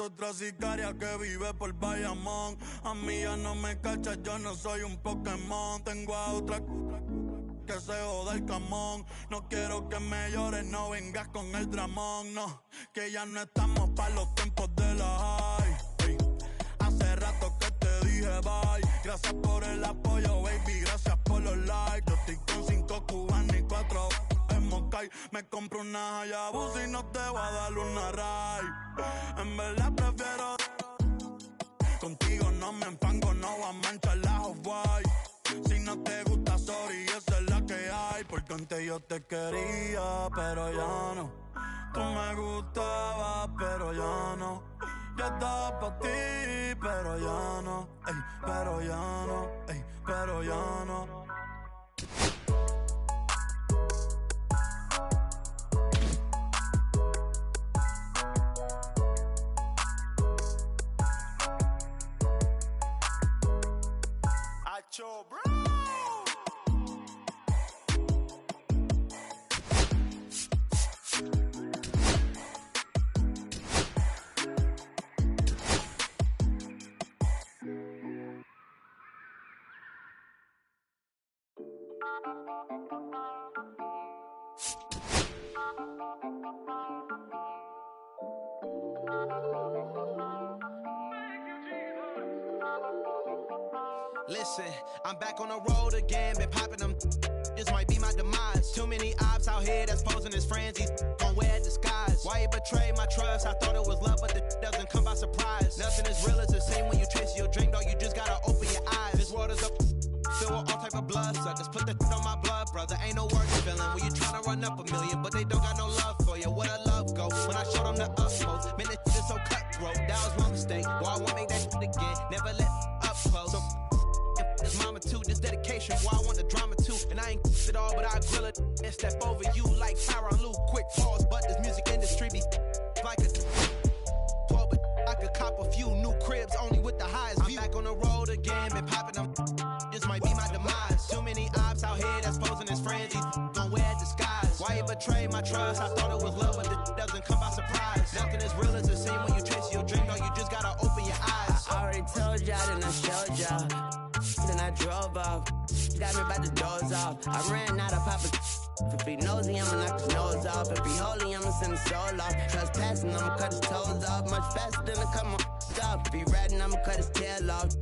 otra sicaria que vive por Bayamón. A mí ya no me cachas, yo no soy un Pokémon. Tengo a otra que se joda el camón. No quiero que me llores, no vengas con el dramón. No, que ya no estamos pa' los tiempos de la high. Ey, hace rato que te dije bye. Gracias por el apoyo, baby, gracias por los likes. Yo estoy con 5 cubanos y 4 en Moscay. Me compro una Hayabusa y no te voy a dar una ride. En verdad prefiero contigo, no me enfango, no voy a manchar la Off-White. Si no te gusta, sorry, esa es la que hay. Porque antes yo te quería, pero ya no. Tú me gustabas, pero ya no. Yo estaba pa' ti, pero ya no. Ey, pero ya no, ey, pero ya no. Acho, bro. Listen, I'm back on the road again, been popping them. This might be my demise. Too many ops out here that's posing as friends. These gon' wear disguise. Why you betray my trust? I thought it was love, but the doesn't come by surprise. Nothing is real as the same when you chase your dream, dog. You just gotta open your eyes. This world is up, filled with all type of blood suckers. Put the on my blood, brother. Ain't no words feeling when you tryna run up a million, but they don't got no love for you. Where the love go? When I showed them the utmost, man, this shit is so cutthroat. That was my mistake. Well, I won't make that shit again. Never let up close. So this mama too, this dedication, boy, I want the drama too. And I ain't it all, but I grill it and step over you like Tyronn Lue. Quick pause, but this music industry be like a 12, but I could cop a few new cribs only with the highest view. I'm back on the road again, been popping them. This might be my demise. Too many ops out here that's posing as friends. These gon' wear disguise. Why you betray my trust? I thought it was love, but it doesn't come by surprise. Nothing as real as the same when you chase your dream. No, you just gotta open your eyes. I already told y'all, then I showed y'all. Then I drove off. Got me by the doors off. I ran out of Papa. If he nosy, I'ma knock his nose off. If he holy, I'ma send his soul off. Trespassing, I'ma cut his toes off. Much faster than a cut my off. If he ratting, I'ma cut his tail off.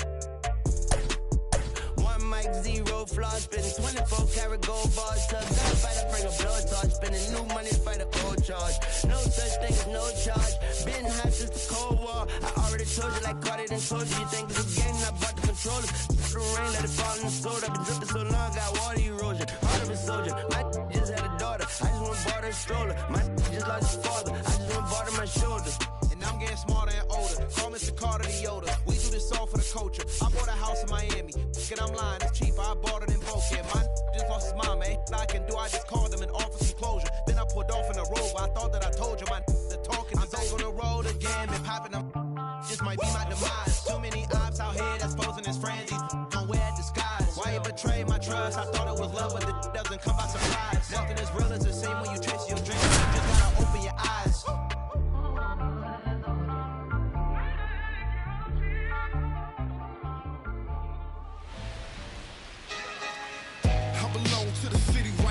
One mic, 0 flaws. Spitting 24 karat gold bars. To a gunfighter, bring a blowtorch. Spending new money to fight a cold charge. No such thing as no charge. Been hot since the Cold War. I already told you like Cardi done told you. You think it's a game, I bought the controller. The rain, let it fall in the sword. I've been dripping so long, got water erosion. Heart of a soldier. My just had a daughter. I just want to bought her a stroller. My just lost his father. I just want to bought her my shoulder. And I'm getting smarter and older. Call Mr. Carter the Yoda. We do this all for the culture. I bought a house in Miami. And I'm lying, it's cheaper. I bought it in Boca. My just lost his mom, man. I can do, I just called him and offered some closure. Then I pulled off in the road. I thought that I told you my the talking. I'm back on the road again, been popping them. This might be my demise. Too many ops out here that's posing as friends. These gon' wear disguise. Why you betray my trust? I thought it was love, but it doesn't come by surprise. Nothing as real as the same when you chase your dream. You just gotta open your eyes.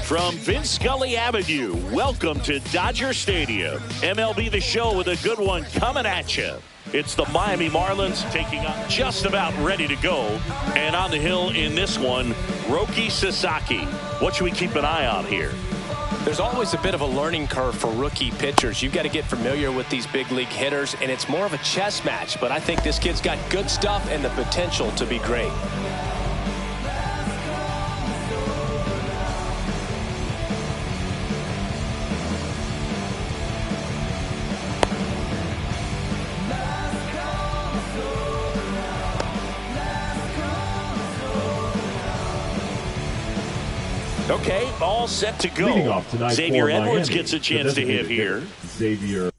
From Vince Scully Avenue, welcome to Dodger Stadium. MLB The Show with a good one coming at you. It's the Miami Marlins taking on just about ready to go. And on the hill in this one, Roki Sasaki. What should we keep an eye on here? There's always a bit of a learning curve for rookie pitchers. You've got to get familiar with these big league hitters, and it's more of a chess match. But I think this kid's got good stuff and the potential to be great. Okay, all set to go. Xavier Edwards gets a chance to hit here. Xavier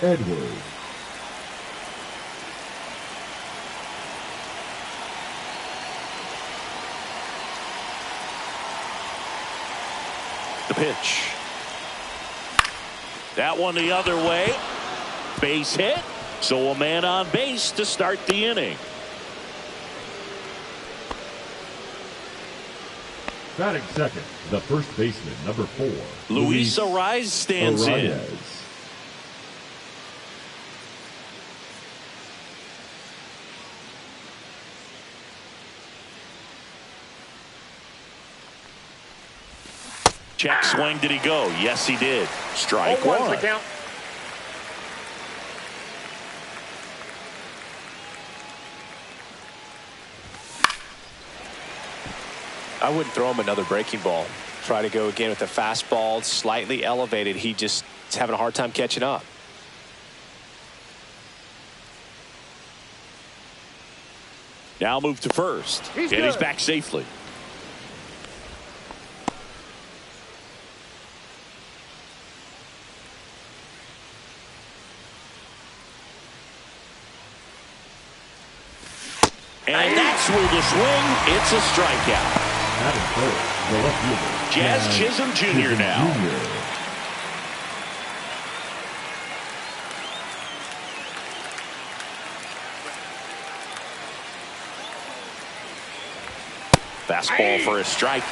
Edwards. The pitch. That one the other way. Base hit. So a man on base to start the inning. Batting second, the first baseman, number 4. Luis Arraez stands in. Check swing. Did he go? Yes, he did. Strike one. The count. I wouldn't throw him another breaking ball. Try to go again with the fastball, slightly elevated. He just is having a hard time catching up. Now move to first. He's back safely. And that's where the swing. It's a strikeout. Jazz Chisholm Jr. now. Fastball for a strike.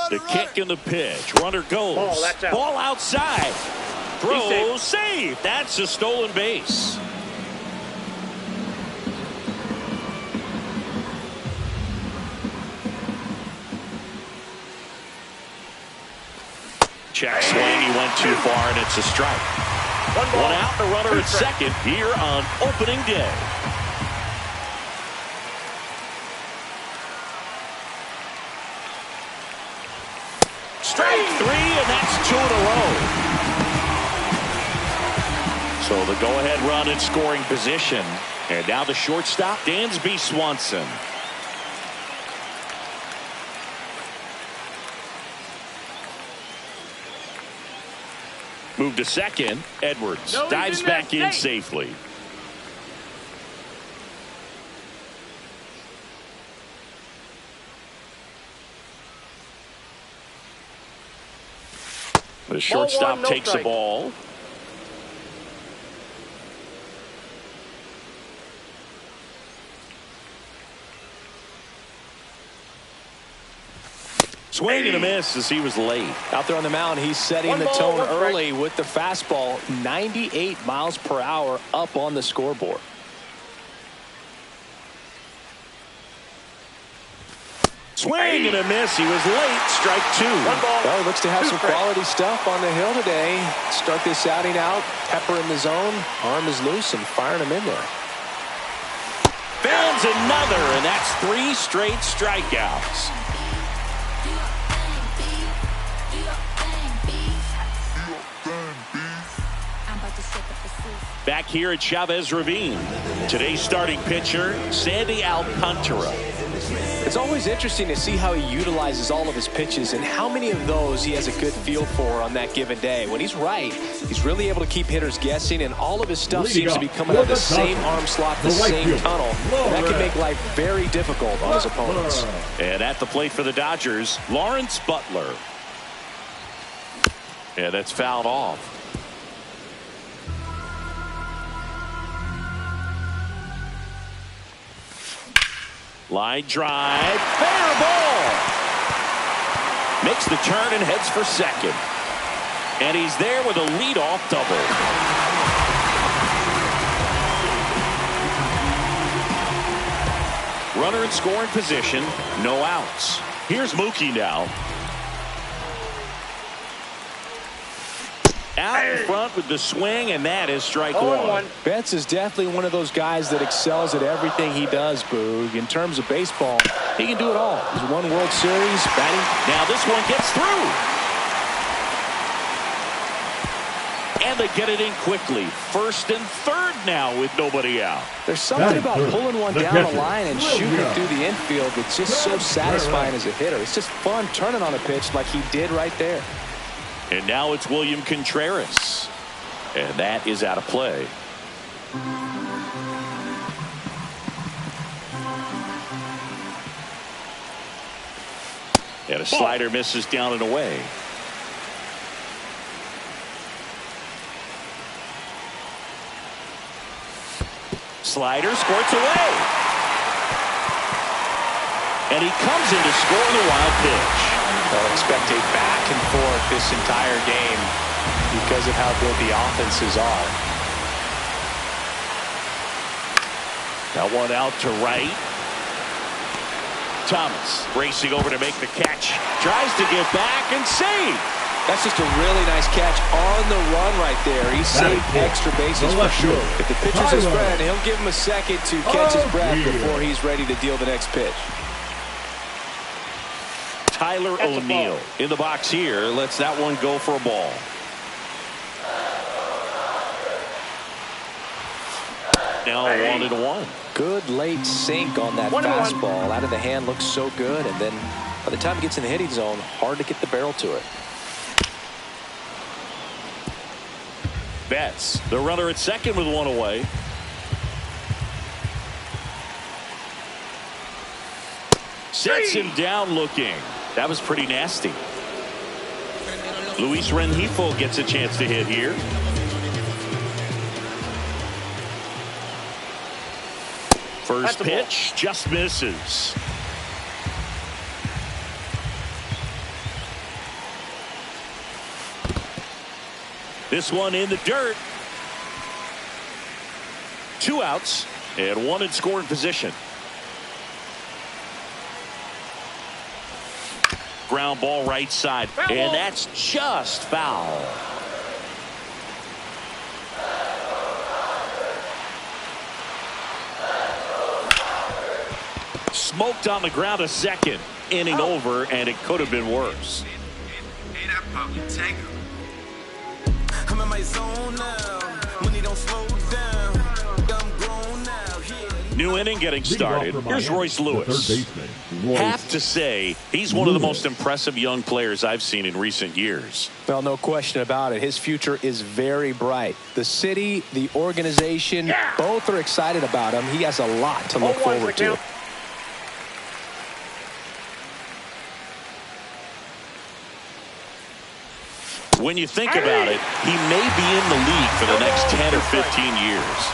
The kick and the pitch. Runner goes. Ball outside. Throw safe. That's a stolen base. Check swing. He went too far, and it's a strike. One out, the runner at second here on opening day. Strike 3, and that's 2 in a row. So the go-ahead run in scoring position. And now the shortstop, Dansby Swanson. Move to second. Edwards dives back in safely. The shortstop takes the ball. Swing and a miss as he was late. Out there on the mound, he's setting the tone early with the fastball. 98 miles per hour up on the scoreboard. Swing and a miss. He was late. Strike 2. Well, he looks to have some quality stuff on the hill today. Start this outing out. Pepper in the zone. Arm is loose and firing him in there. Founds another, and that's 3 straight strikeouts. Back here at Chavez Ravine, today's starting pitcher, Sandy Alcantara. It's always interesting to see how he utilizes all of his pitches and how many of those he has a good feel for on that given day. When he's right, he's really able to keep hitters guessing, and all of his stuff seems to be coming out of the same arm slot, the same tunnel. And that can make life very difficult on his opponents. And at the plate for the Dodgers, Lawrence Butler. Yeah, that's fouled off. Line drive, fair ball. Makes the turn and heads for second. And he's there with a leadoff double. Runner in scoring position, no outs. Here's Mookie now. Out in front with the swing, and that is strike 1. Betts is definitely one of those guys that excels at everything he does, Boog. In terms of baseball, he can do it all. He's won World Series, batting. Now this one gets through. And they get it in quickly. First and third now with nobody out. There's something about pulling one down the line and shooting it through the infield that's just so satisfying as a hitter. It's just fun turning on a pitch like he did right there. And now it's William Contreras. And that is out of play. And a slider misses down and away. Slider squirts away. And he comes in to score the wild pitch. They'll expect a back and forth this entire game because of how good the offenses are. That one out to right. Thomas racing over to make the catch. Tries to get back and save. That's just a really nice catch on the run right there. He saved extra bases for sure. If the pitcher's his friend, he'll give him a second to catch his breath before he's ready to deal the next pitch. Tyler O'Neill in the box here lets that one go for a ball. Now 1-1. Good late sink on that fastball. Out of the hand, looks so good, and then by the time it gets in the hitting zone, hard to get the barrel to it. Betts, the runner at second with one away. Sets him down looking. That was pretty nasty. Luis Rengifo gets a chance to hit here. First pitch just misses. This one in the dirt. 2 outs and 1 in scoring position. Ground ball right side, and that's just foul. Smoked on the ground a second. Inning over, and it could have been worse. Hey, that pop, you take him. I'm in my zone now. When he don't slow down, I'm grown now. New inning getting started. Here's Royce Lewis. Have to say, he's one of the most impressive young players I've seen in recent years. Well, no question about it. His future is very bright. The city, the organization, both are excited about him. He has a lot to look forward to. When you think about it, he may be in the league for the next 10 or 15 years.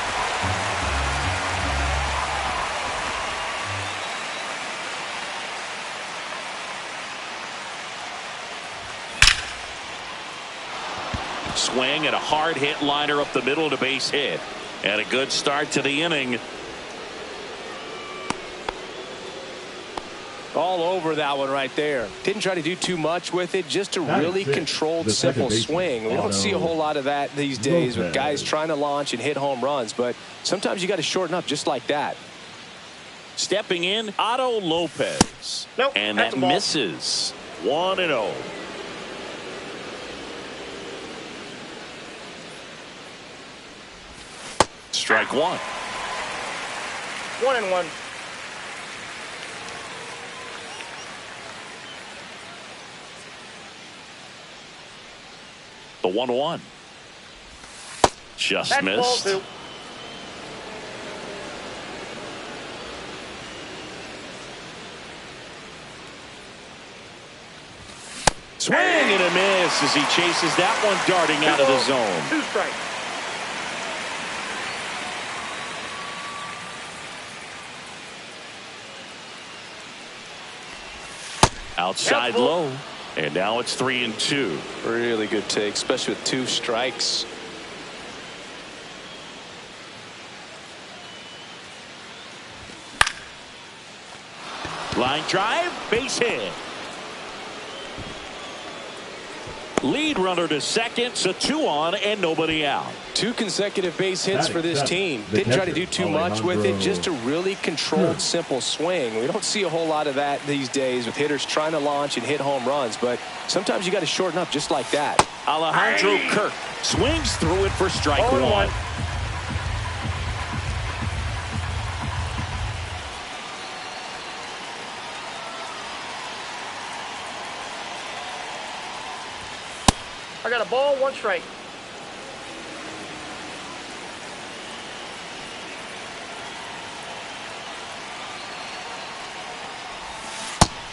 Swing and a hard hit liner up the middle to base hit. And a good start to the inning. All over that one right there. Didn't try to do too much with it, just a really controlled, simple swing. We don't see a whole lot of that these days with guys trying to launch and hit home runs, but sometimes you got to shorten up just like that. Stepping in, Otto Lopez. And that misses. 1-0. Strike one. 1-1. The 1-1. Just missed. Swing and a miss as he chases that one darting out of the zone. 2 strikes. Outside low. And now it's 3-2. Really good take, especially with 2 strikes. Line drive, base hit. Lead runner to second, so 2 on and nobody out. 2 consecutive base hits for this team. Didn't try to do too much with it, just a really controlled, simple swing. We don't see a whole lot of that these days with hitters trying to launch and hit home runs, but sometimes you got to shorten up just like that. Alejandro Kirk swings through it for strike 1. I got a ball, 1 strike.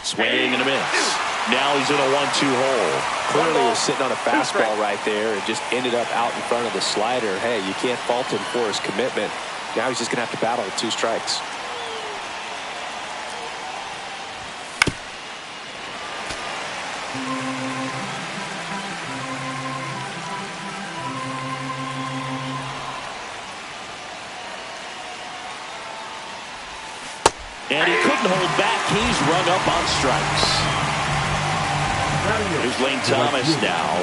Swing and a miss. Now he's in a 1-2 hole. Clearly was sitting on a fastball right there and just ended up out in front of the slider. Hey, you can't fault him for his commitment. Now he's just going to have to battle with 2 strikes. And he couldn't hold back. He's rung up on strikes. Here's Lane Thomas now.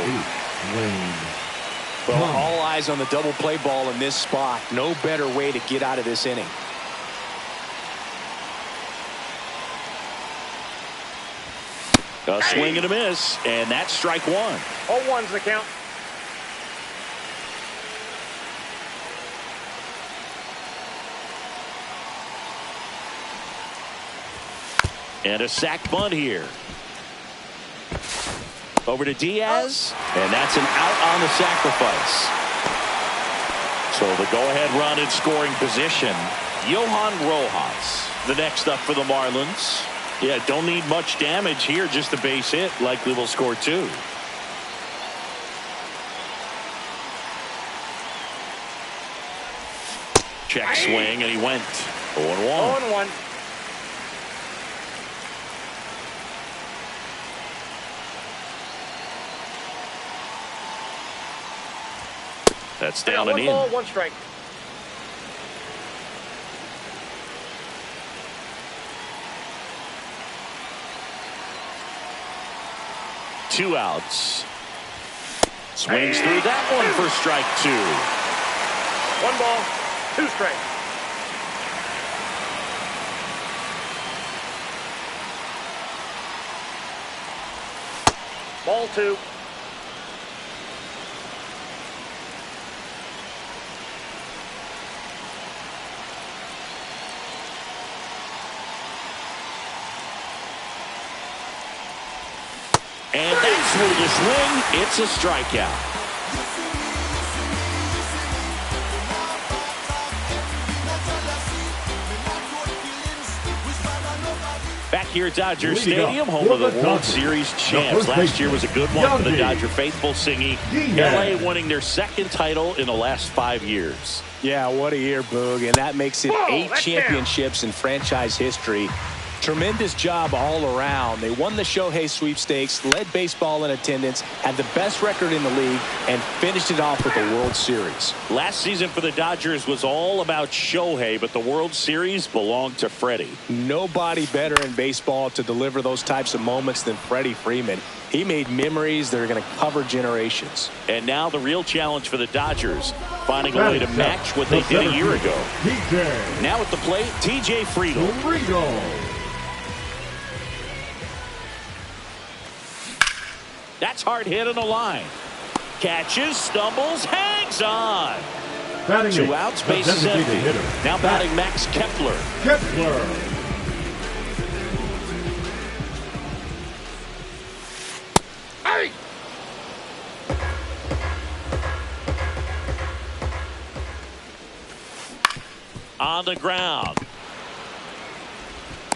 Well, all eyes on the double play ball in this spot. No better way to get out of this inning. A swing and a miss, and that's strike 1. 0-1's the count. And a sac bunt here. Over to Diaz, and that's an out on the sacrifice. So the go-ahead run in scoring position. Johan Rojas, the next up for the Marlins. Yeah, don't need much damage here, just a base hit. Likely will score 2. Check swing, and he went 0-1. 0-1. That's down and in. 1 ball, 1 strike. Two outs. Swings through that one for strike 2. 1 ball, 2 strikes. Ball 2. And that's where the swing. It's a strikeout. Back here at Dodgers Stadium, home of the World Series champs. Last year was a good one for the Dodger faithful, singing. LA winning their 2nd title in the last 5 years. Yeah, what a year, Boog. And that makes it 8 championships in franchise history. Tremendous job all around. They won the Shohei sweepstakes, led baseball in attendance, had the best record in the league, and finished it off with the World Series. Last season for the Dodgers was all about Shohei, but the World Series belonged to Freddie. Nobody better in baseball to deliver those types of moments than Freddie Freeman. He made memories that are going to cover generations. And now the real challenge for the Dodgers, finding a way to match what they did a year ago. Now at the plate, TJ Friedl. That's hard hit on the line. Catches, stumbles, hangs on. 2 outs, bases empty. Now batting Max Kepler. Hey! On the ground.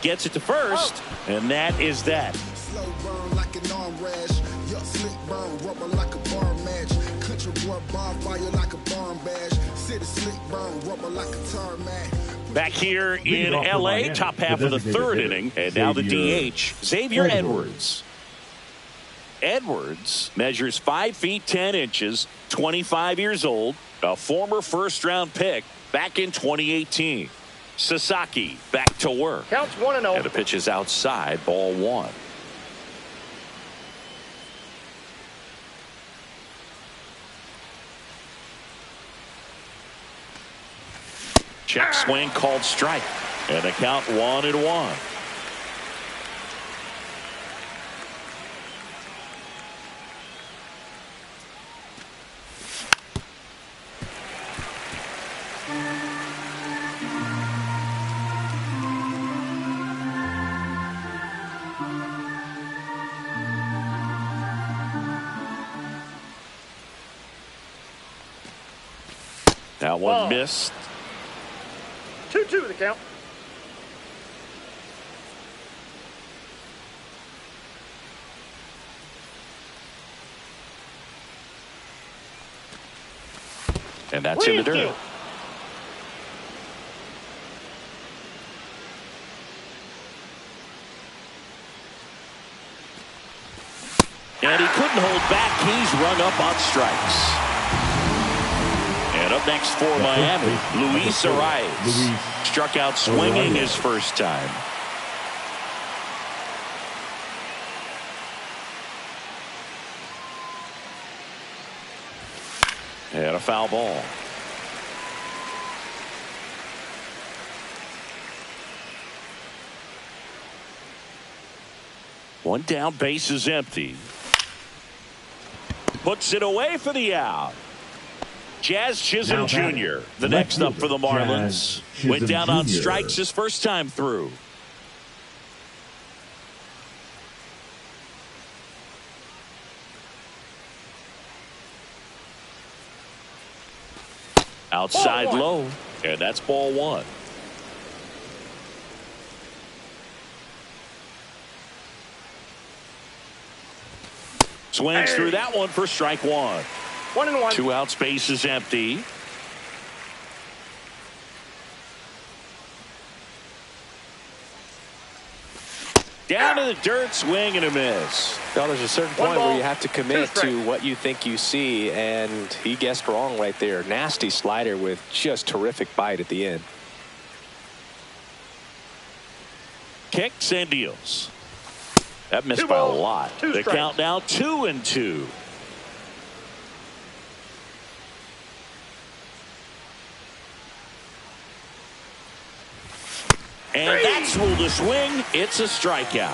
Gets it to first, and that is that. Slow burn like an arm rash. Yuck, slick burn, rubber like a bar match. Country boy, bonfire like a barn bash. City slick burn, rubber like a tarmac. Back here in LA, top half of the 3rd inning, and now the DH, Xavier Edwards. Edwards measures 5 feet 10 inches, 25 years old, a former 1st-round pick back in 2018. Sasaki back to work. Counts 1-0. And the pitch is outside, ball 1. Check swing called strike. And the count 1-1. That one missed. 2-2 the count. And that's in the dirt. And he couldn't hold back. He's rung up on strikes. And up next for Miami, Luis Arias. Struck out swinging his first time. And a foul ball. One down, base is empty. Puts it away for the out. Jazz Chisholm Jr., the next up for the Marlins. Went down on strikes his first time through. Outside low, and that's ball one. Swings through that one for strike one. 1-1. 2 outs, base is empty. Down to the dirt, swing and a miss. Well, there's a certain point where you have to commit to what you think you see, and he guessed wrong right there. Nasty slider with just terrific bite at the end. Kicks and deals. That missed by a lot. The count now 2-2. And that's ruled a swing. It's a strikeout.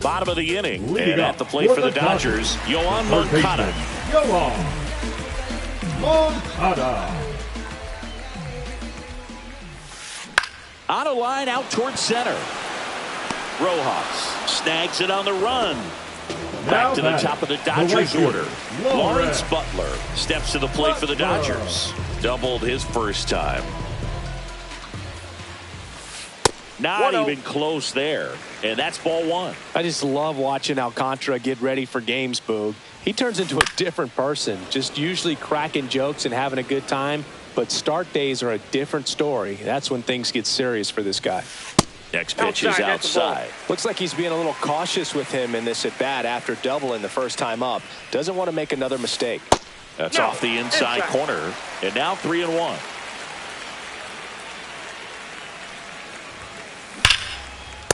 Bottom of the inning. And at the plate for the Dodgers, Yoan Moncada. Yoan Moncada. On a line out towards center. Rojas snags it on the run. Back to the top of the Dodgers order. Lawrence Butler steps to the plate for the Dodgers. Doubled his first time. Not even close there. And that's ball one. I just love watching Alcantara get ready for games, Boog. He turns into a different person, just usually cracking jokes and having a good time. But start days are a different story. That's when things get serious for this guy. Next pitch is outside. Looks like he's being a little cautious with him in this at bat after doubling the first time up. Doesn't want to make another mistake. That's off the inside corner. And now 3-1.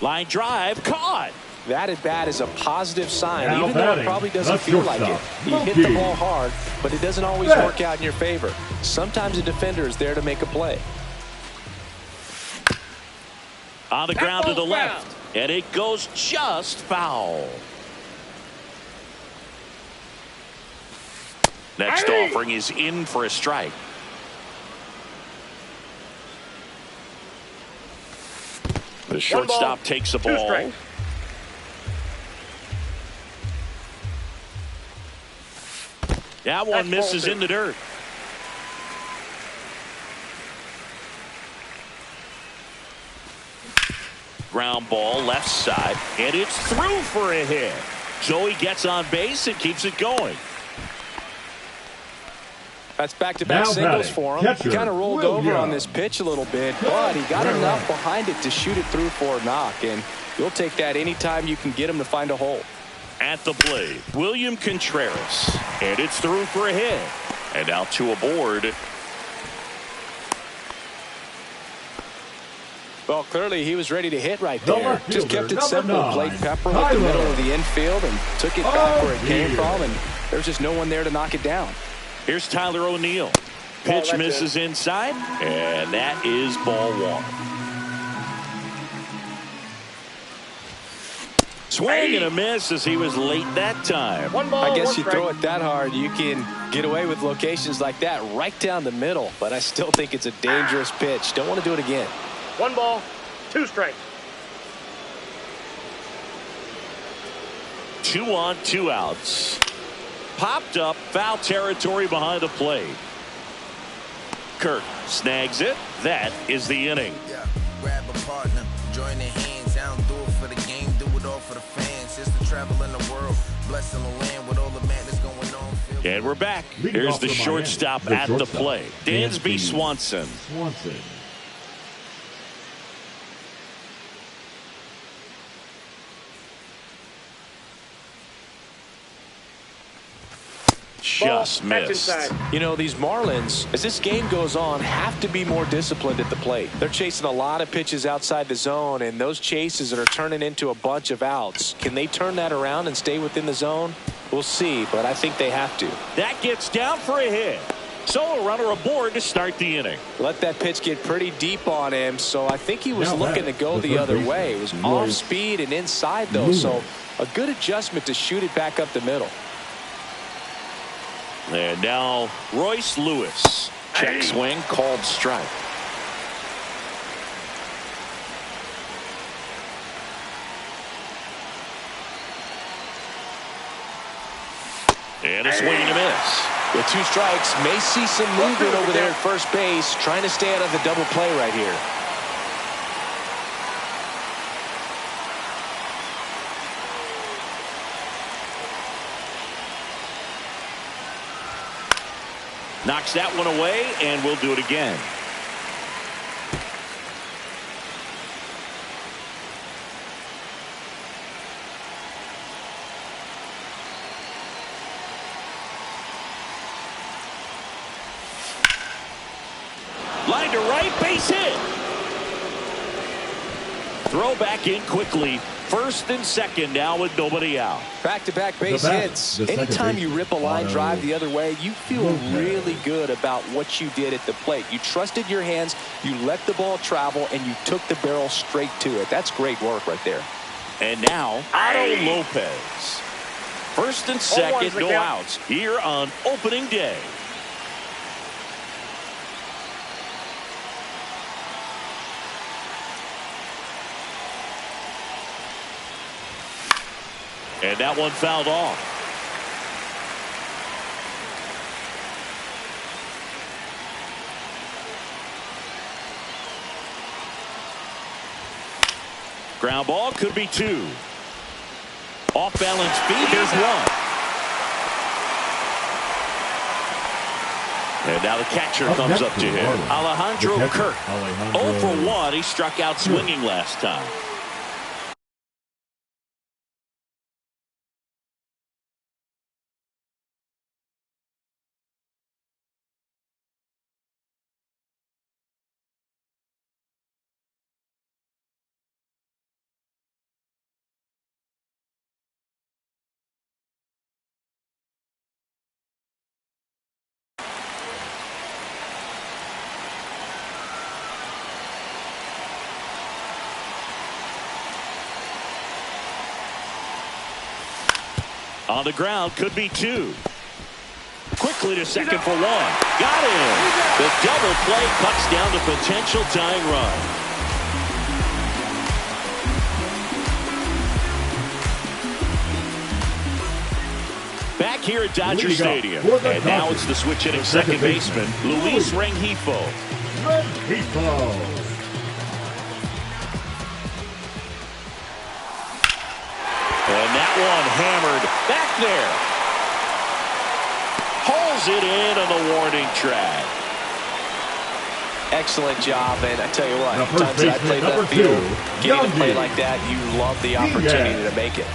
Line drive caught. That at bat is a positive sign, even though it probably doesn't feel like it. He hit the ball hard, but it doesn't always work out in your favor. Sometimes a defender is there to make a play. On the ground to the left, and it goes just foul. Next offering is in for a strike. The shortstop takes the ball. That one misses in the dirt. Ground ball left side, and it's through for a hit. So he gets on base and keeps it going. That's back-to-back singles for him. He kind of rolled over on this pitch a little bit, but he got enough behind it to shoot it through for a knock, and you'll take that anytime you can get him to find a hole. At the plate, William Contreras, and it's through for a hit. And now two aboard. Well, clearly he was ready to hit right there. Just kept it simple. 9, Played Pepper at the middle of the infield and took it back where it came from, and there's just no one there to knock it down. Here's Tyler O'Neill. Pitch misses inside, and that is ball 1. Swing and a miss as he was late that time. I guess you throw it that hard, you can get away with locations like that right down the middle, but I still think it's a dangerous pitch. Don't want to do it again. 1 ball, 2 strikes. 2 on, 2 outs. Popped up, foul territory behind the plate. Kirk snags it. That is the inning. Yeah, grab a partner, join their hands. I don't do it for the game, do it all for the fans. Just to travel in the world, blessing the land with all the madness going on. And we're back. Here's the shortstop at the plate, Dansby Swanson. Just missed. You know, these Marlins, as this game goes on, have to be more disciplined at the plate. They're chasing a lot of pitches outside the zone, and those chases are turning into a bunch of outs. Can they turn that around and stay within the zone? We'll see, but I think they have to. That gets down for a hit. So a runner aboard to start the inning. Let that pitch get pretty deep on him, so I think he was looking to go the other way. It was off speed and inside, though, so a good adjustment to shoot it back up the middle. And now Royce Lewis. Check swing, called strike. And a swing and a miss. With 2 strikes, may see some movement over there at first base, trying to stay out of the double play right here. Knocks that one away, and we'll do it again. Line to right, base hit. Throw back in quickly. First and second now with nobody out. Back-to-back base hits. Anytime you rip a line drive the other way, you feel really good about what you did at the plate. You trusted your hands, you let the ball travel, and you took the barrel straight to it. That's great work right there. And now, Otto Lopez. First and second, no outs here on opening day. And that one fouled off. Ground ball, could be 2. Off balance feet, here's 1. And now the catcher comes up to him. Alejandro Kirk. 0 for 1. He struck out swinging last time. On the ground, could be 2. Quickly to second for 1. Got him. The double play cuts down the potential tying run. Back here at Dodger Stadium. And now it's the switch hitting second baseman, Luis Rengifo. And that one hammered back there. Hauls it in on the warning track. Excellent job, and I tell you what, times that I played left field, getting a play like that, you love the opportunity to make it.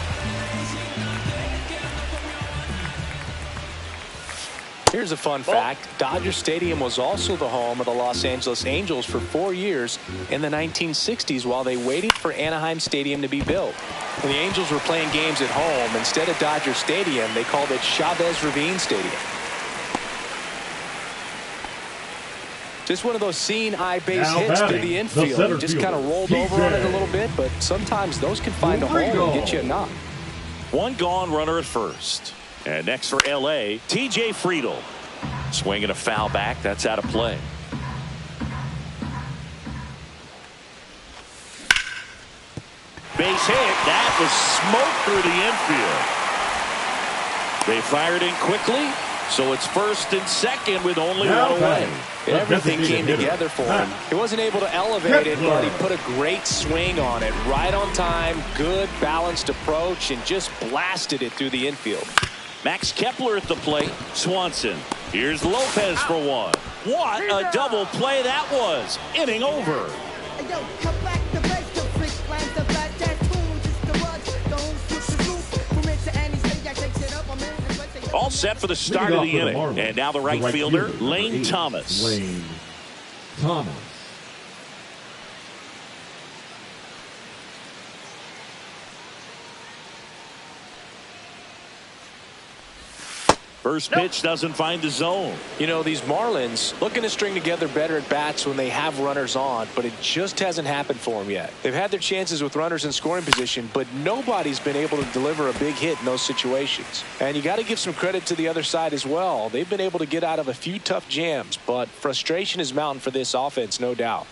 Here's a fun fact. Dodger Stadium was also the home of the Los Angeles Angels for 4 years in the 1960s while they waited for Anaheim Stadium to be built. When the Angels were playing games at home, instead of Dodger Stadium, they called it Chavez Ravine Stadium. Just one of those seeing eye base hits to the infield. He just kind of rolled over on it a little bit, but sometimes those can find a hole and get you a knock. One gone, runner at first. And next for L.A., T.J. Friedl. Swinging a foul back. That's out of play. Base hit. That was smoke through the infield. They fired in quickly, so it's first and second with only one away. Everything came together for him. He wasn't able to elevate it, but he put a great swing on it. Right on time, good balanced approach, and just blasted it through the infield. Max Kepler at the plate. Swanson. Here's Lopez for one. What a double play that was. Inning over. All set for the start of the inning. And now the right fielder, Lane Thomas. Lane Thomas. First pitch doesn't find the zone. You know, these Marlins looking to string together better at bats when they have runners on, but it just hasn't happened for them yet. They've had their chances with runners in scoring position, but nobody's been able to deliver a big hit in those situations. And you got to give some credit to the other side as well. They've been able to get out of a few tough jams, but frustration is mounting for this offense, no doubt.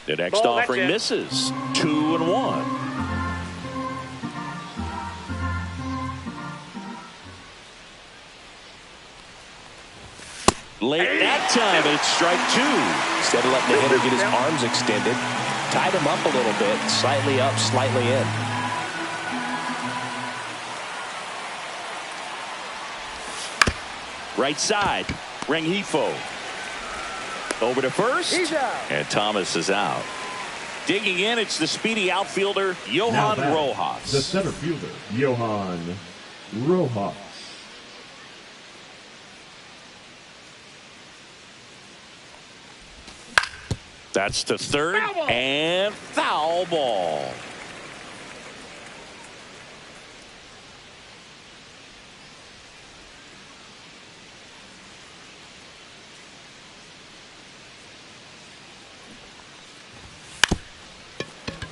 The next offering misses. 2-1. Late that time, and it's strike two. Instead of letting the hitter get his arms extended, tied him up a little bit, slightly up, slightly in. Right side, Rengifo. Over to first, and Thomas is out. Digging in, it's the speedy outfielder, Johan Rojas. The center fielder, Johan Rojas. That's to third, and foul ball.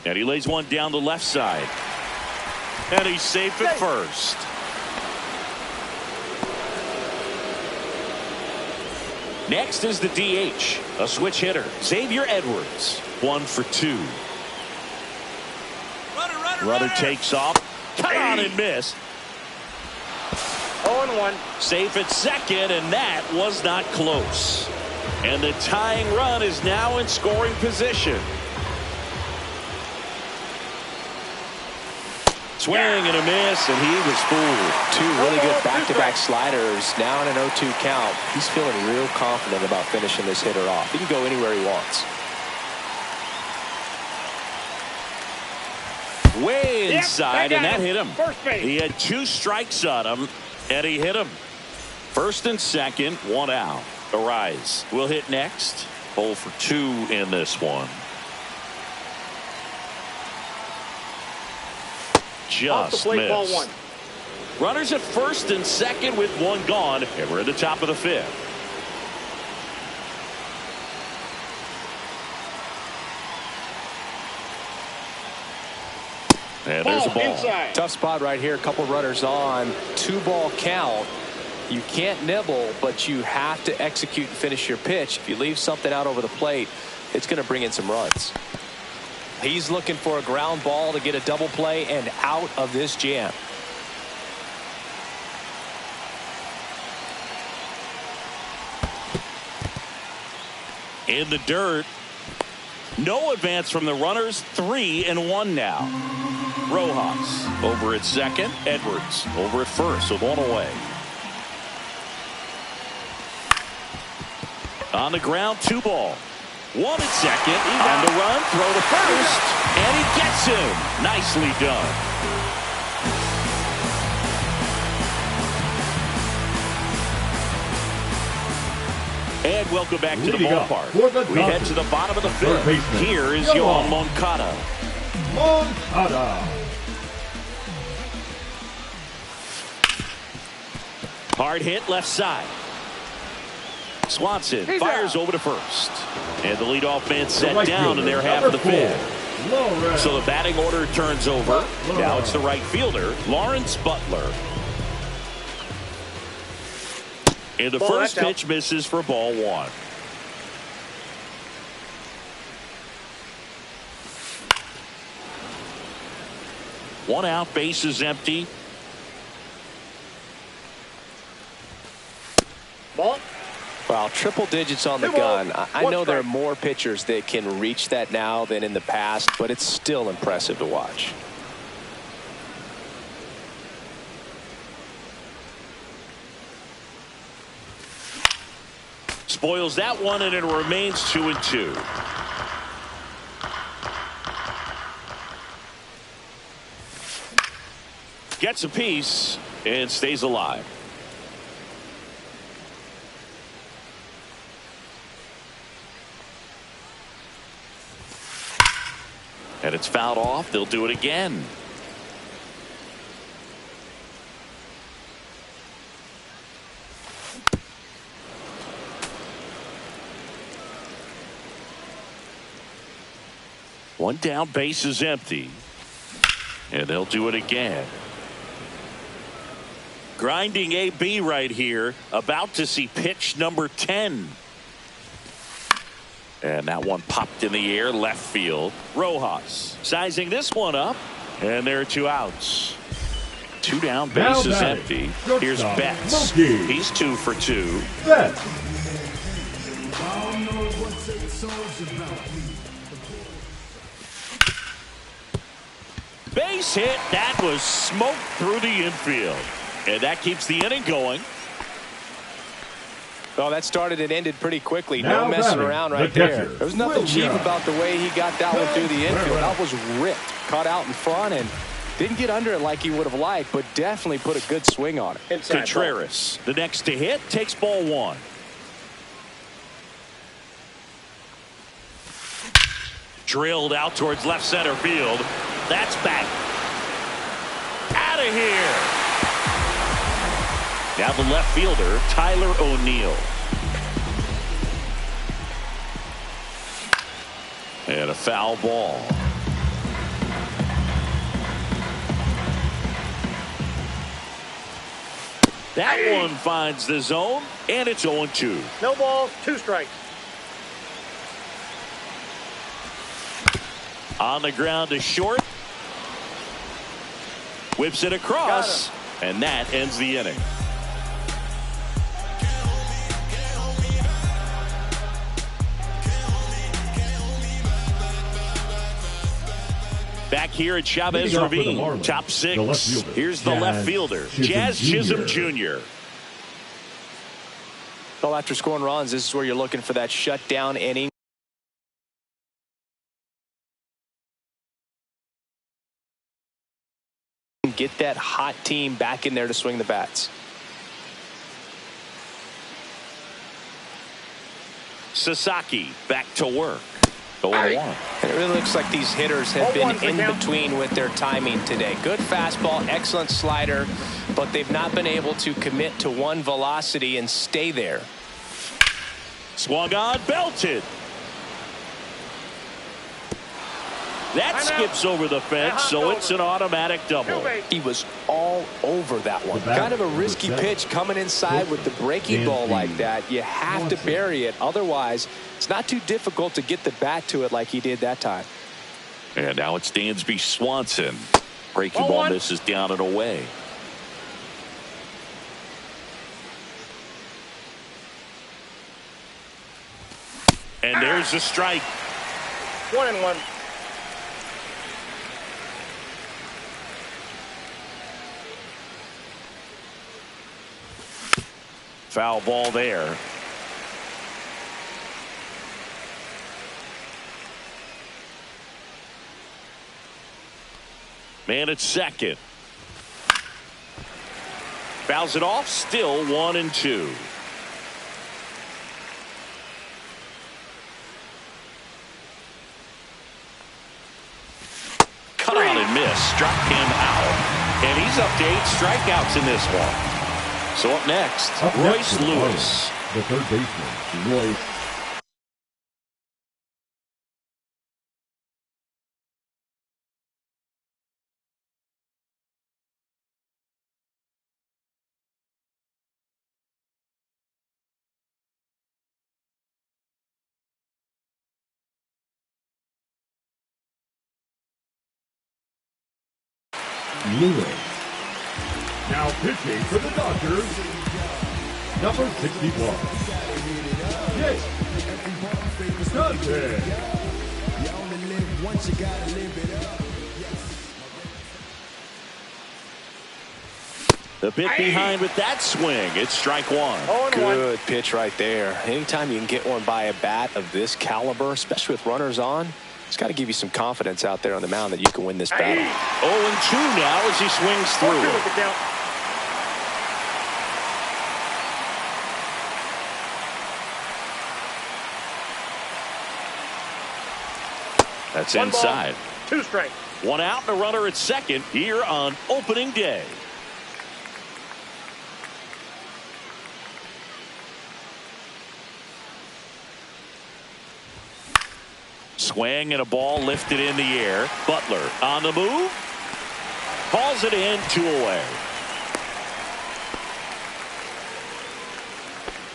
And he lays one down the left side. And he's safe at first. Next is the DH, a switch hitter, Xavier Edwards. 1 for 2. Runner takes off. Cut on and miss. 0-1. Safe at second, and that was not close. And the tying run is now in scoring position. Swing and a miss, and he was fooled. Two really good back-to-back sliders. Now in an 0-2 count. He's feeling real confident about finishing this hitter off. He can go anywhere he wants. Way inside, and that hit him. First base. He had 2 strikes on him, and he hit him. First and second, 1 out. Arise will hit next. 0 for 2 in this one. Just missed. Ball 1. Runners at first and second with 1 gone, and we're at the top of the 5th. And there's a ball. Inside. Tough spot right here. A couple runners on. 2-ball count. You can't nibble, but you have to execute and finish your pitch. If you leave something out over the plate, it's going to bring in some runs. He's looking for a ground ball to get a double play and out of this jam. In the dirt. No advance from the runners. 3-1 now. Rojas over at second. Edwards over at first with 1 away. On the ground, 2 ball. 1 at second. On the run, throw to first, and he gets him. Nicely done. And welcome back to the Leading up ballpark. for the We head Dodgers, to the bottom of the third fifth. baseman, Here is Yohan Yohan Moncada. Moncada. Hard hit left side. Swanson fires over to first. And the leadoff man set right down in their half of the fifth. Lawrence. So the batting order turns over. Now it's the right fielder, Lawrence Butler. And the first pitch misses for ball one. One out, base is empty. Ball. Wow, triple digits on the gun. I know there are more pitchers that can reach that now than in the past, but it's still impressive to watch. Spoils that one, and it remains 2-2. Gets a piece and stays alive. And it's fouled off. They'll do it again. One down, base is empty. And they'll do it again. Grinding AB right here. About to see pitch number 10. And that one popped in the air left field. Rojas sizing this one up. And there are two outs. Two down, base is empty. Here's Betts. He's 2 for 2. Betts. Base hit. That was smoked through the infield. And that keeps the inning going. Well, that started and ended pretty quickly. Now no messing around right there. There was nothing cheap Williams. about the way he got that one through the infield. That was ripped. Caught out in front and didn't get under it like he would have liked, but definitely put a good swing on it. Inside Contreras, the next to hit, takes ball one. Drilled out towards left center field. That's back. Out of here. Now the left fielder, Tyler O'Neill. And a foul ball. That one finds the zone, and it's 0-2. No balls, 2 strikes. On the ground to short. Whips it across, and that ends the inning. Back here at Chavez Ravine, Marlins, top 6. the Here's the left fielder, Jazz Chisholm Jr. Well, after scoring runs, this is where you're looking for that shutdown inning. Get that hot team back in there to swing the bats. Sasaki back to work. 0-1. And it really looks like these hitters have been in between with their timing today. Good fastball, excellent slider, but they've not been able to commit to one velocity and stay there. Swung on, belted. That skips over the fence, so it's an automatic double. He was all over that one. Kind of a risky pitch coming inside with the breaking ball like that. You have to bury it. Otherwise, it's not too difficult to get the bat to it like he did that time. And now it's Dansby Swanson. Breaking ball misses down and away. And there's the strike. 1-1. Foul ball there. Man at second. Fouls it off. Still 1-2. struck him out. And he's up to 8 strikeouts in this one. So up next, Royce Lewis. The third baseman, Royce. Lewis. Now pitching for the Dodgers, number 61. Dodgers. The bit behind with that swing. It's strike one. Good pitch right there. Anytime you can get one by a bat of this caliber, especially with runners on, it's got to give you some confidence out there on the mound that you can win this battle. 0-2 now as he swings through. That's inside. 2 strikes. 1 out and a runner at second here on opening day. Swing and a ball lifted in the air. Butler on the move. Hauls it in, 2 away.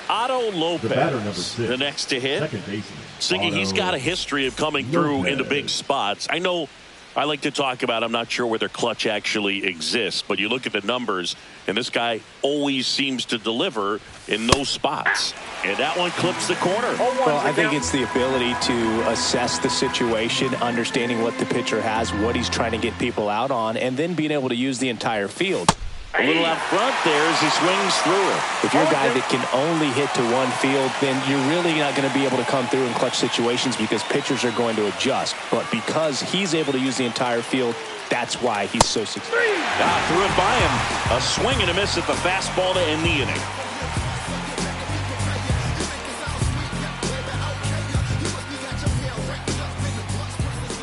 Otto Lopez, the next to hit. Second baseman. Siggy, he's got a history of coming through into big spots. I know I like to talk about, I'm not sure whether clutch actually exists, but you look at the numbers, and this guy always seems to deliver in those spots. And that one clips the corner. Well, I think it's the ability to assess the situation, understanding what the pitcher has, what he's trying to get people out on, and then being able to use the entire field. A little out front there as he swings through it. If you're a guy that can only hit to one field, then you're really not going to be able to come through in clutch situations because pitchers are going to adjust. But because he's able to use the entire field, that's why he's so successful. Threw it by him. A swing and a miss at the fastball to end the inning.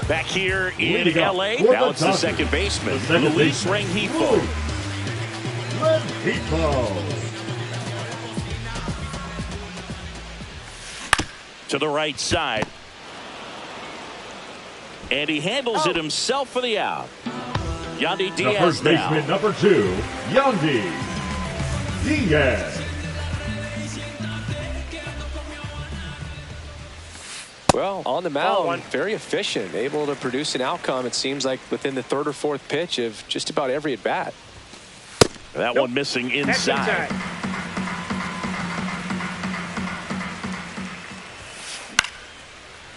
Back here in L.A., now it's the second baseman, Luis Rengifo. To the right side. And he handles it himself for the out. Yandy Diaz the first baseman, number 2, Yandy Diaz. Well, on the mound, very efficient, able to produce an outcome, it seems like, within the 3rd or 4th pitch of just about every at-bat. That one missing inside.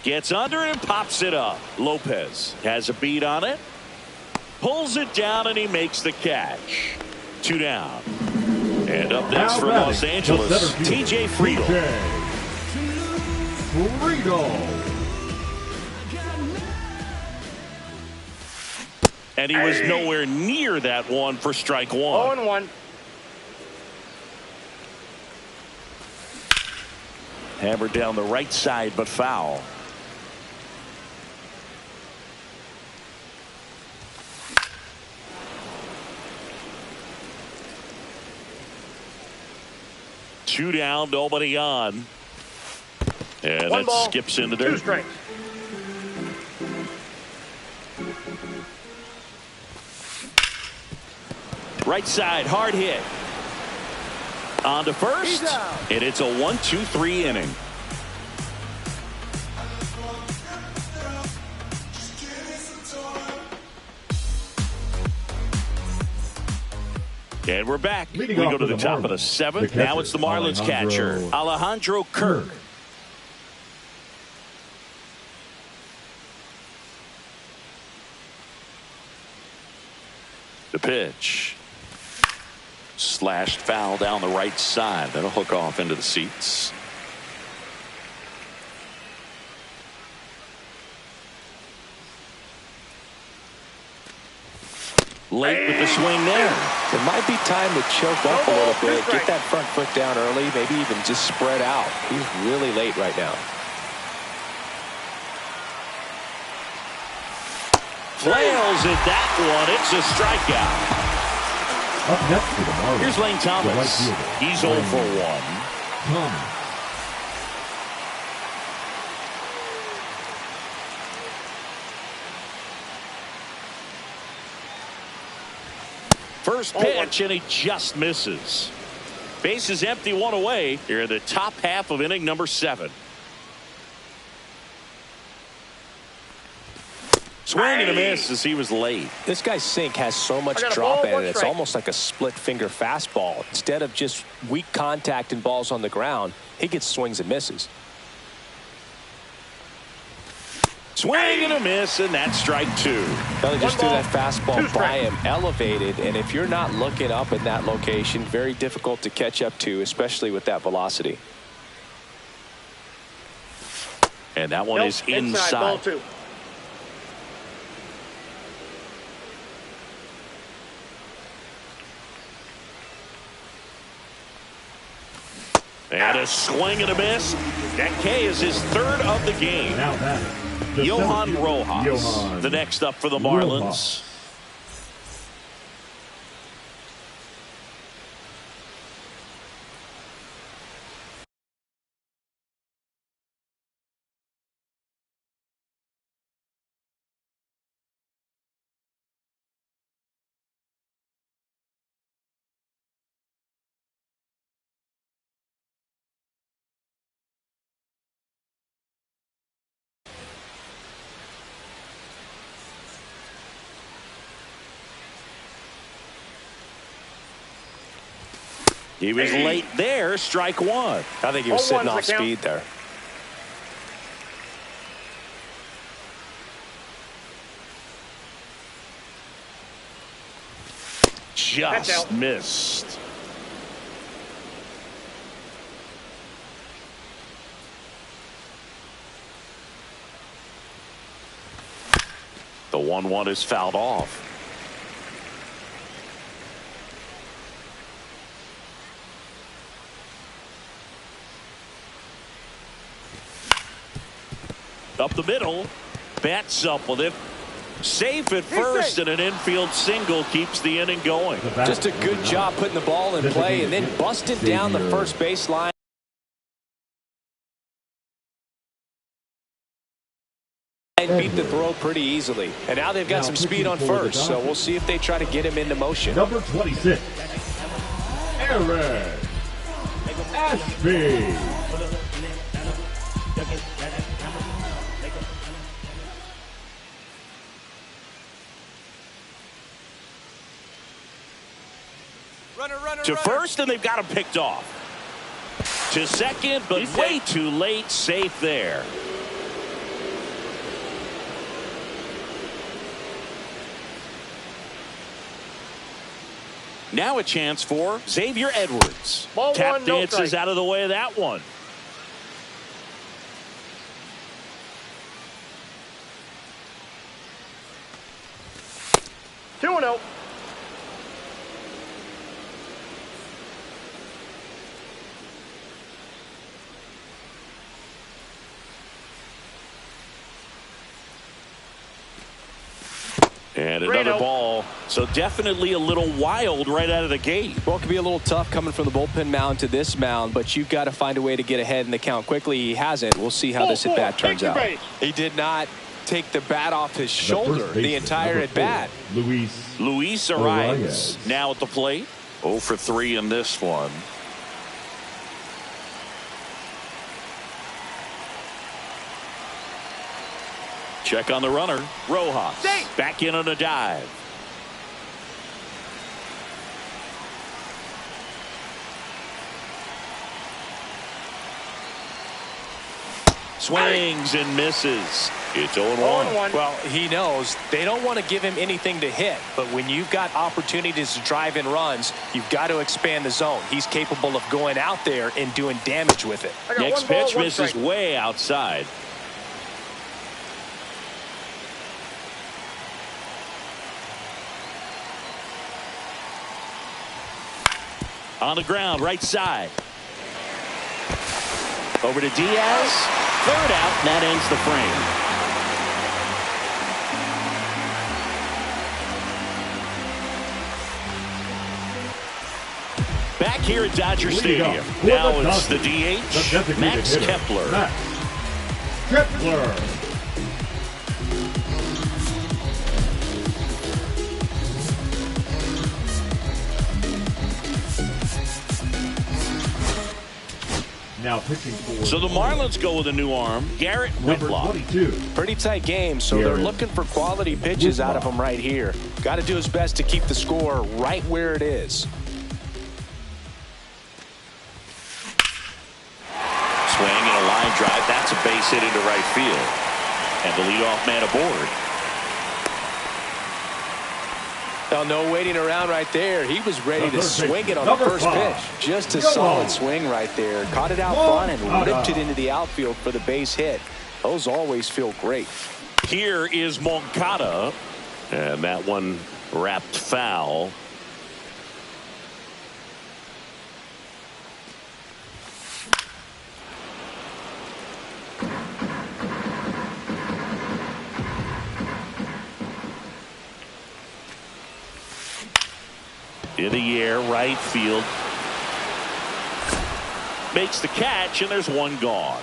Gets under it and pops it up. Lopez has a beat on it. Pulls it down and he makes the catch. 2 down. And up next from Los Angeles, TJ Friedl. And he was nowhere near that one for strike 1. 0-1. Hammered down the right side, but foul. Two down, nobody on. And that skips into there. 2 strikes. Right side, hard hit. On to first, and it's a 1-2-3 inning. And we're back. We go to the top of the 7th. Now it's the Marlins catcher, Alejandro Kirk. The pitch. Slashed foul down the right side. That'll hook off into the seats. Late with the swing there. It might be time to choke up a little bit. Get that front foot down early. Maybe even just spread out. He's really late right now. Flails at that one. It's a strikeout. Up next for the Marlins. Here's Lane Thomas. He's 0 for 1. Thomas. First pitch, and he just misses. Base is empty, 1 away. Here in the top half of inning number 7. Swing and a miss as he was late. This guy's sink has so much drop in it. It's almost like a split finger fastball. Instead of just weak contact and balls on the ground, he gets swings and misses. Swing and a miss, and that's strike 2. Well, he just threw that fastball by him, elevated, and if you're not looking up in that location, very difficult to catch up to, especially with that velocity. And that one is inside. Ball 2. And a swing and a miss. That K is his 3rd of the game. Now that Johan Rojas, the next up for the Marlins. He was late there, strike 1. I think he was sitting off speed there. Just missed. The 1-1 is fouled off. Up the middle, bats up with it. Safe at first, and an infield single keeps the inning going. Just a good job putting the ball in play and then busted down the first baseline. And beat the throw pretty easily. And now they've got some speed on first, so we'll see if they try to get him into motion. Number 26, Aaron Ashby. To first, and they've got him picked off. To second, but way too late. Safe there. Now a chance for Xavier Edwards. Tap dances out of the way of that one. Two and 0. And another ball. So definitely a little wild right out of the gate. Well, it could be a little tough coming from the bullpen mound to this mound, but you've got to find a way to get ahead in the count quickly. He hasn't. We'll see how this at-bat turns out. He did not take the bat off his shoulder the entire at-bat. Luis Arias now at the plate. 0 for 3 in this one. Check on the runner. Rojas back in on a dive. Swings and misses. It's 0-1. Well, he knows they don't want to give him anything to hit, but when you've got opportunities to drive in runs, you've got to expand the zone. He's capable of going out there and doing damage with it. Next pitch misses way outside. On the ground, right side. Over to Diaz. Third out, and that ends the frame. Back here at Dodger Stadium. Now it's the DH, Max Kepler. Max Kepler. Now pitching for. So the Marlins go with a new arm, Garrett Whitlock. Pretty tight game, so they're looking for quality pitches out of him right here. Got to do his best to keep the score right where it is. Swing and a line drive. That's a base hit into right field. And the leadoff man aboard. Well, no waiting around right there. He was ready to swing it on the first pitch. Just a solid swing right there. Caught it out front and ripped it into the outfield for the base hit. Those always feel great. Here is Moncada. And that one wrapped foul. In the air, right field. Makes the catch, and there's one gone.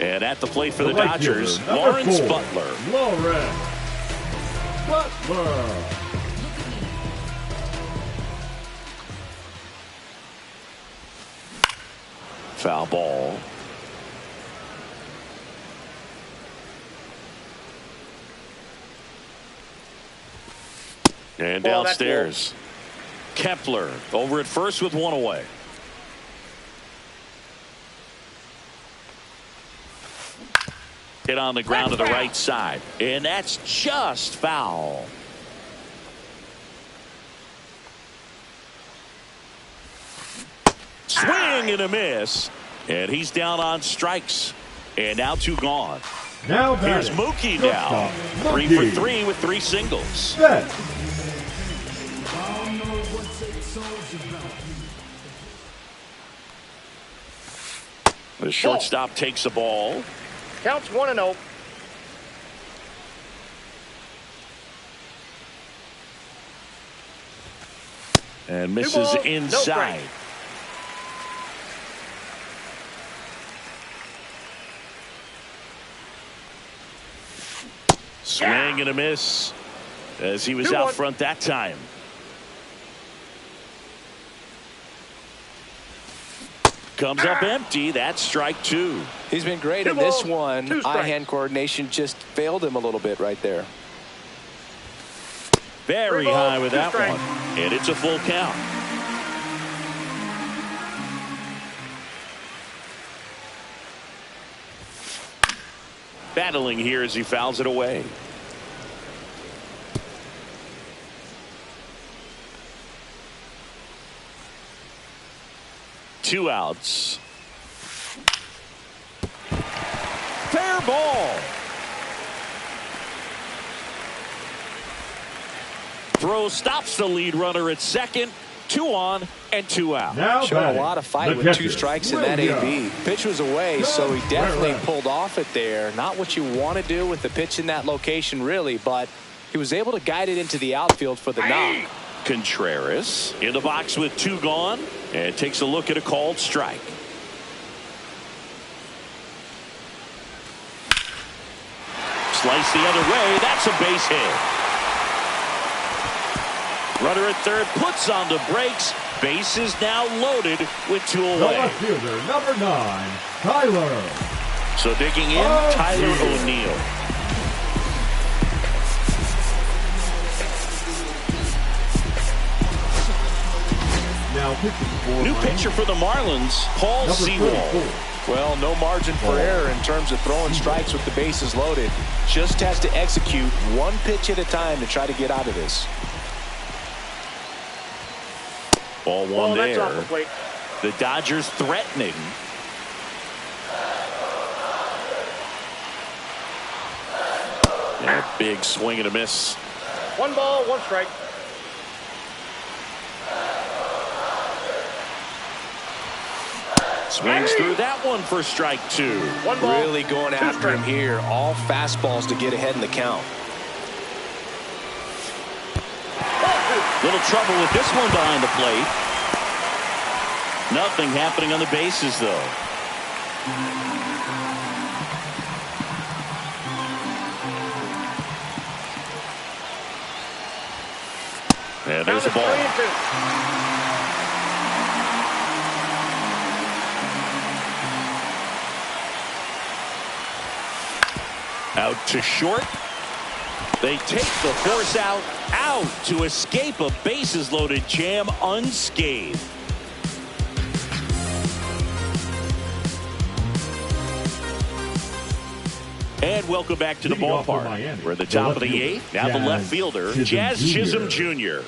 And at the plate for the Dodgers, Lawrence Butler. Lawrence Butler. Foul ball. And downstairs, Kepler over at first with one away. Hit on the ground to the right side, and that's just foul. Swing and a miss, and he's down on strikes, and now two gone. Now here's Mookie now, 3 for 3 with 3 singles. Set. The shortstop takes the ball. Counts 1-0. And misses inside. Swing and a miss as he was out front that time. Comes up empty. That's strike 2. He's been great in this one. Eye-hand coordination just failed him a little bit right there. Very high with that one. And it's a full count. Battling here as he fouls it away. Two outs. Fair ball. Throw stops the lead runner at second. 2 on and 2 out. Now showed a lot of fight with 2 strikes in that AB. Pitch was away, so he definitely pulled off it there. Not what you want to do with the pitch in that location, really, but he was able to guide it into the outfield for the knock. Contreras in the box with 2 gone and takes a look at a called strike. Slice the other way. That's a base hit. Runner at third puts on the brakes. Base is now loaded with 2 away. The left fielder, number 9, Tyler. So digging in, Tyler O'Neill. New pitcher for the Marlins, Paul Sewell. Well, no margin for error in terms of throwing strikes with the bases loaded. Just has to execute one pitch at a time to try to get out of this. Ball one there. The Dodgers threatening. And a big swing and a miss. 1 ball, 1 strike. Swings through that one for strike 2. 1 ball, really going after him here. All fastballs to get ahead in the count. Little trouble with this one behind the plate. Nothing happening on the bases, though. And there's the ball. 3-2. Out to short. They take the force out to escape a bases-loaded jam unscathed. And welcome back to the ballpark. We're at the top of the 8th. Now the left fielder, Jazz Chisholm Jr.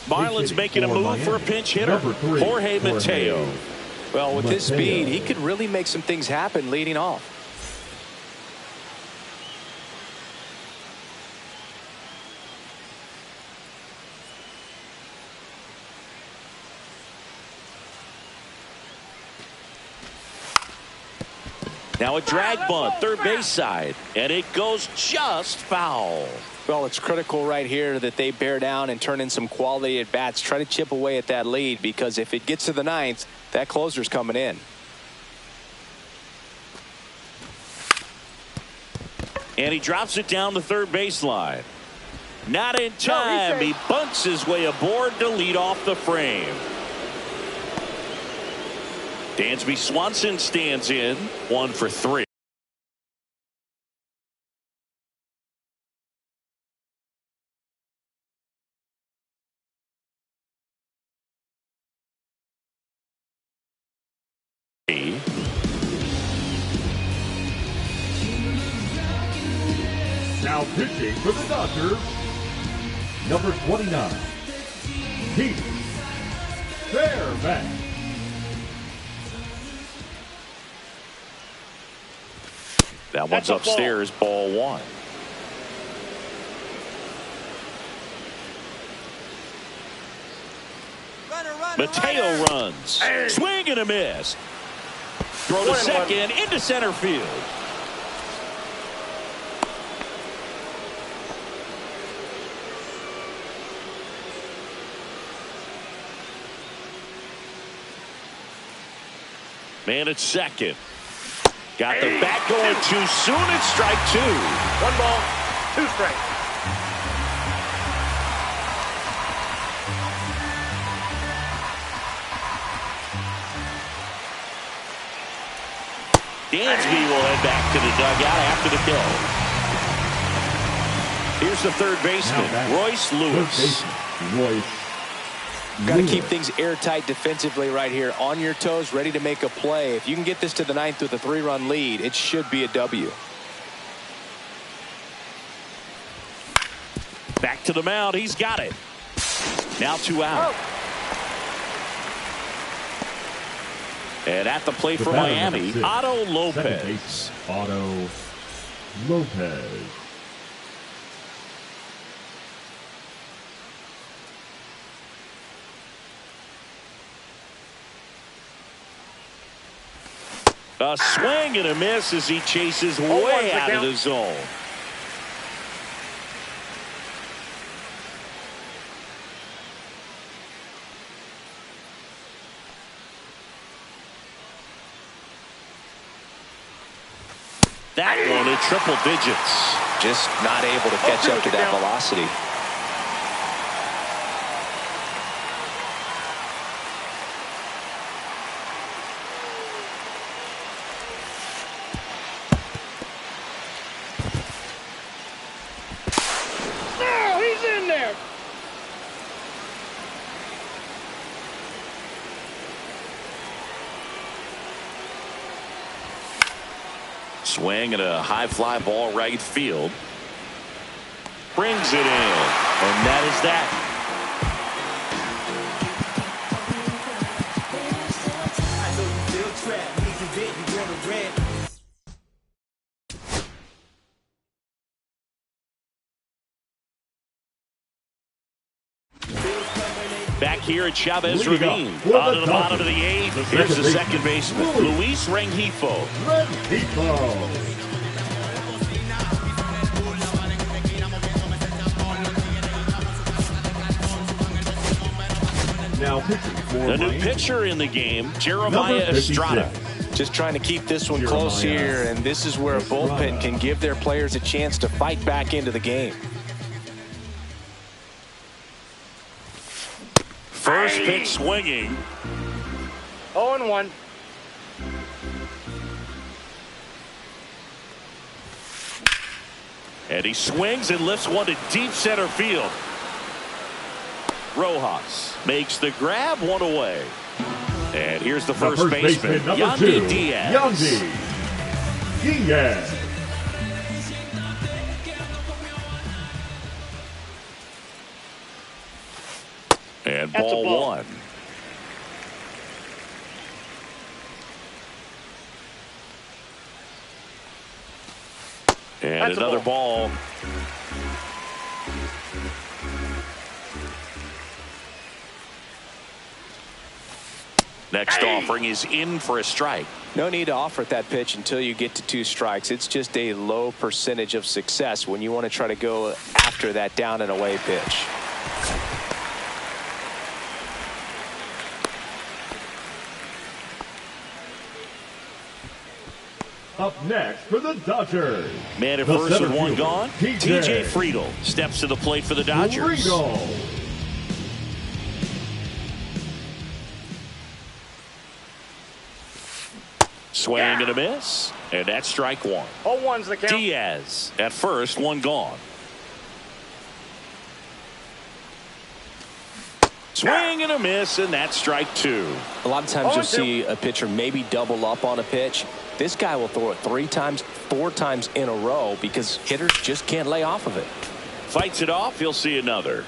Marlins making a move for a pinch hitter, Jorge Mateo. Well, with his speed, he could really make some things happen leading off. Now a drag bunt, third base side, and it goes just foul. Well, it's critical right here that they bear down and turn in some quality at bats. Try to chip away at that lead, because if it gets to the 9th, that closer's coming in. And he drops it down the third baseline. Not in time. He bunts his way aboard to lead off the frame. Dansby Swanson stands in, 1 for 3. Now pitching for the Dodgers, number 29, Heath Fairbanks. That one's upstairs, ball 1. Mateo runs. Swing and a miss. Throw to second, into center field. Man at second. Got the bat going too soon. It's strike 2. 1 ball, 2 strikes. Dansby will head back to the dugout after the kill. Here's the third baseman, Royce Lewis. Got to keep things airtight defensively right here. On your toes, ready to make a play. If you can get this to the 9th with a 3-run lead, it should be a W. Back to the mound. He's got it. Now 2 out. And at the plate for Miami, Otto Lopez. Otto Lopez. A swing and a miss as he chases way out of the zone. That one in triple digits. Just not able to catch up to that velocity. Swing and a high fly ball right field. Brings it in. And that is that. Back here at Chavez Leading Ravine. up On to the bottom of the eighth. Here's the second baseman, Luis Rengifo. Now pitching for the new pitcher in the game, Jeremiah Estrada. Just trying to keep this one close here, and this is where a bullpen can give their players a chance to fight back into the game. First pitch swinging. 0-1. And he swings and lifts one to deep center field. Rojas makes the grab, one away. And here's the first baseman, Yandy Diaz. Yandy Diaz. And ball one. And That's another ball. Next offering is in for a strike. No need to offer at that pitch until you get to 2 strikes. It's just a low percentage of success when you want to try to go after that down and away pitch. Up next for the Dodgers. Man at first with one gone. TJ Friedl steps to the plate for the Dodgers. Swing and a miss. And that's strike one. 0-1's the count. Diaz at first, one gone. Swing and a miss, and that's strike two. A lot of times you'll see a pitcher maybe double up on a pitch. This guy will throw it 3 times, 4 times in a row because hitters just can't lay off of it. Fights it off, he'll see another.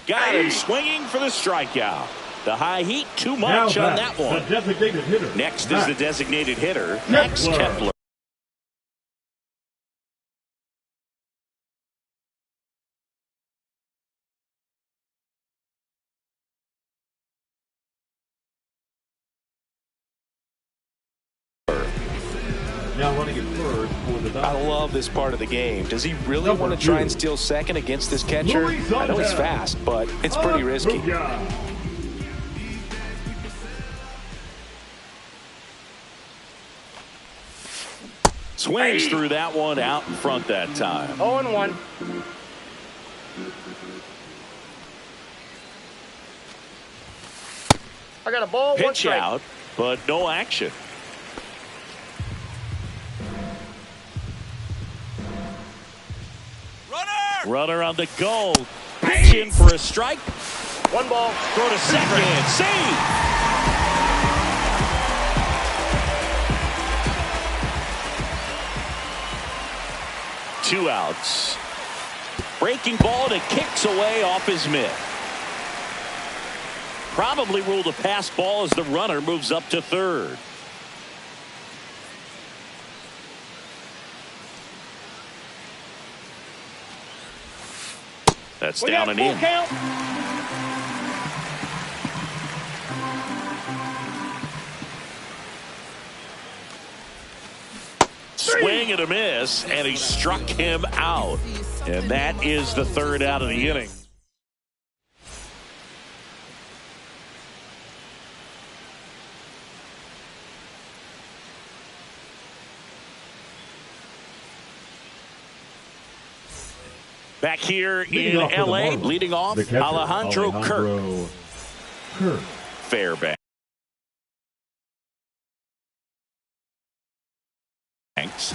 Got him swinging for the strikeout. The high heat, too much on that one. The designated hitter. Next is the designated hitter, Max Kepler. Now running it first for the Dodgers. I love this part of the game. Does he really want to try and steal second against this catcher? I know he's fast, but it's pretty risky. Swings through that one out in front that time. 0-1. I got a ball. Pitch out, but no action. Runner on the go. Pitch in for a strike. 1 ball. Throw to second. Save. Two outs. Breaking ball and it kicks away off his mitt. Probably ruled a pass ball as the runner moves up to third. That's down and in. Count. Swing and a miss, and he struck him out. And that is the third out of the inning. Back here in L.A., leading off, Alejandro Kirk. Fairbanks.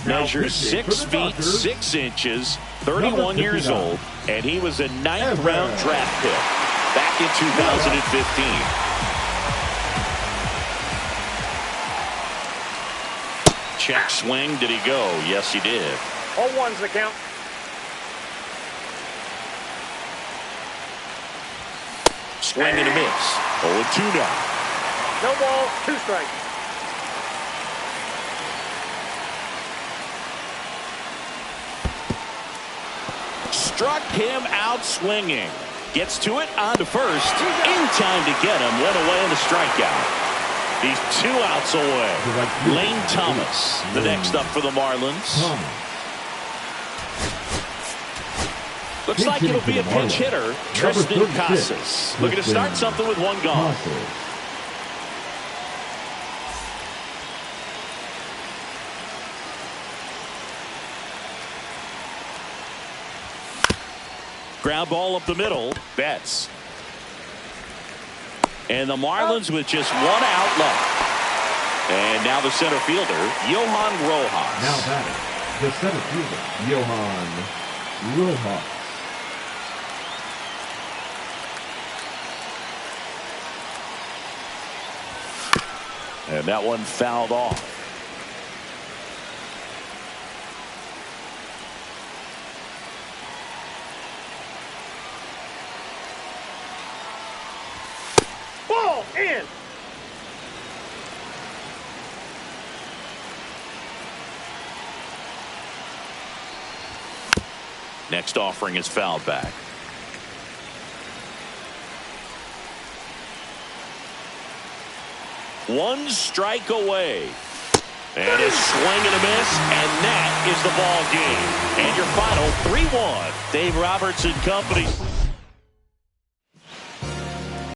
Measures 6 feet 6 inches, 31 years old, and he was a 9th round draft pick back in 2015. Check swing. Did he go? Yes, he did. 0-1's the count. Swing and a miss. 0-2 now. No ball, 2 strikes. struck him out swinging. Gets to it on to first. In time to get him. One away on the strikeout. He's 2 outs away. Lane Thomas, the next up for the Marlins. Looks like it'll be a pinch hitter, Tristan Casas. Looking to start something with 1 gone. Ground ball up the middle. Betts. And the Marlins with just 1 out left. And now the center fielder, Johan Rojas. Now batting, the center fielder, Johan Rojas. And that one fouled off. Ball in. Next offering is fouled back. One strike away. And a swing and a miss, and that is the ball game. And your final 3-1. Dave Roberts and company.